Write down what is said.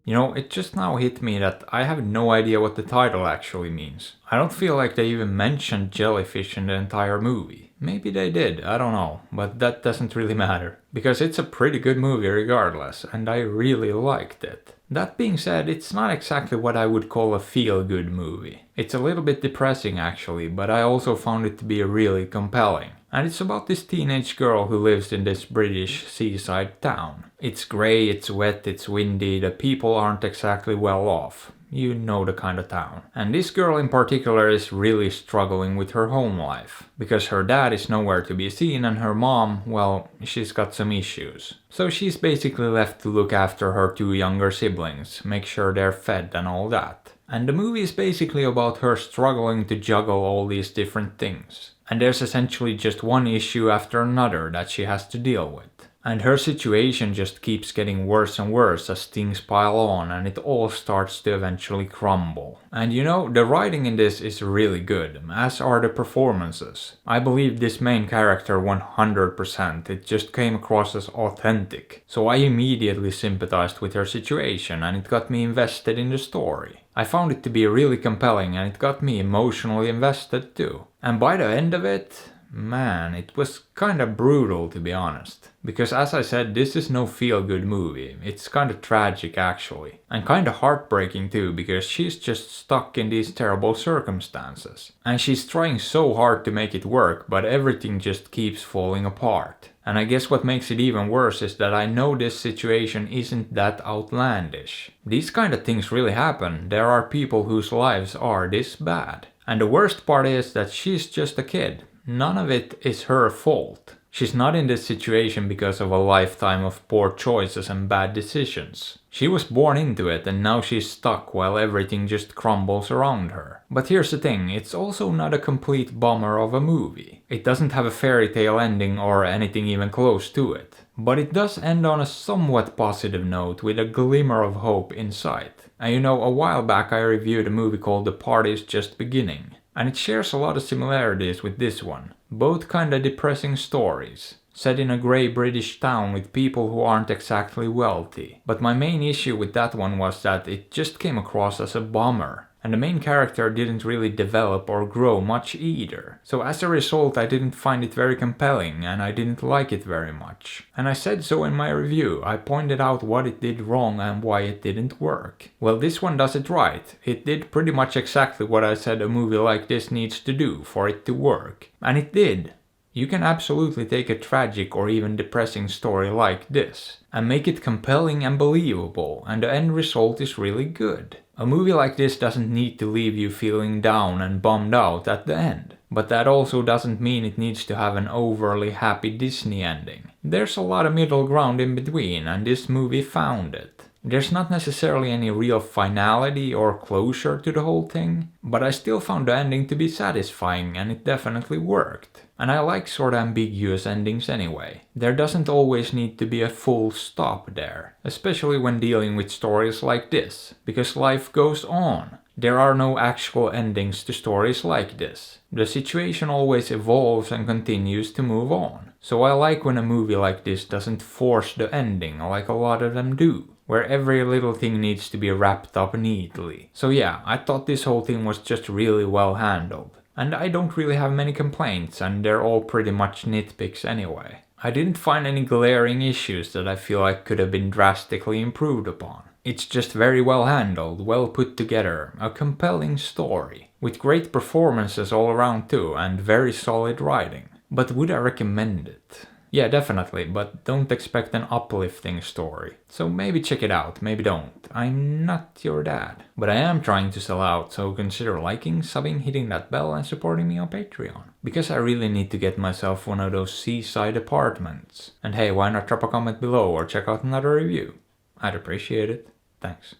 You know, it just now hit me that I have no idea what the title actually means. I don't feel like they even mentioned jellyfish in the entire movie. Maybe they did, I don't know, but that doesn't really matter. Because it's a pretty good movie regardless, and I really liked it. That being said, it's not exactly what I would call a feel-good movie. It's a little bit depressing actually, but I also found it to be really compelling. And it's about this teenage girl who lives in this British seaside town. It's grey, it's wet, it's windy, the people aren't exactly well off. You know the kind of town. And this girl in particular is really struggling with her home life. Because her dad is nowhere to be seen and her mom, well, she's got some issues. So she's basically left to look after her two younger siblings, make sure they're fed and all that. And the movie is basically about her struggling to juggle all these different things. And there's essentially just one issue after another that she has to deal with. And her situation just keeps getting worse and worse as things pile on and it all starts to eventually crumble. And you know, the writing in this is really good, as are the performances. I believe this main character 100%, it just came across as authentic. So I immediately sympathized with her situation and it got me invested in the story. I found it to be really compelling and it got me emotionally invested too. And by the end of it, man, it was kinda brutal to be honest. Because as I said, this is no feel-good movie. It's kinda tragic actually. And kinda heartbreaking too, because she's just stuck in these terrible circumstances. And she's trying so hard to make it work, but everything just keeps falling apart. And I guess what makes it even worse is that I know this situation isn't that outlandish. These kind of things really happen. There are people whose lives are this bad. And the worst part is that she's just a kid. None of it is her fault. She's not in this situation because of a lifetime of poor choices and bad decisions. She was born into it and now she's stuck while everything just crumbles around her. But here's the thing, it's also not a complete bummer of a movie. It doesn't have a fairy tale ending or anything even close to it. But it does end on a somewhat positive note with a glimmer of hope in sight. And you know, a while back I reviewed a movie called The Party's Just Beginning. And it shares a lot of similarities with this one. Both kinda depressing stories, set in a grey British town with people who aren't exactly wealthy. But my main issue with that one was that it just came across as a bummer. And the main character didn't really develop or grow much either. So as a result I didn't find it very compelling and I didn't like it very much. And I said so in my review. I pointed out what it did wrong and why it didn't work. Well, this one does it right. It did pretty much exactly what I said a movie like this needs to do for it to work. And it did. You can absolutely take a tragic or even depressing story like this and make it compelling and believable, and the end result is really good. A movie like this doesn't need to leave you feeling down and bummed out at the end. But that also doesn't mean it needs to have an overly happy Disney ending. There's a lot of middle ground in between and this movie found it. There's not necessarily any real finality or closure to the whole thing, but I still found the ending to be satisfying and it definitely worked. And I like sort of ambiguous endings anyway. There doesn't always need to be a full stop there, especially when dealing with stories like this, because life goes on. There are no actual endings to stories like this. The situation always evolves and continues to move on. So I like when a movie like this doesn't force the ending like a lot of them do, where every little thing needs to be wrapped up neatly. So yeah, I thought this whole thing was just really well handled. And I don't really have many complaints and they're all pretty much nitpicks anyway. I didn't find any glaring issues that I feel like could have been drastically improved upon. It's just very well handled, well put together, a compelling story, with great performances all around too and very solid writing. But would I recommend it? Yeah, definitely, but don't expect an uplifting story. So maybe check it out, maybe don't. I'm not your dad. But I am trying to sell out, so consider liking, subbing, hitting that bell and supporting me on Patreon. Because I really need to get myself one of those seaside apartments. And hey, why not drop a comment below or check out another review? I'd appreciate it. Thanks.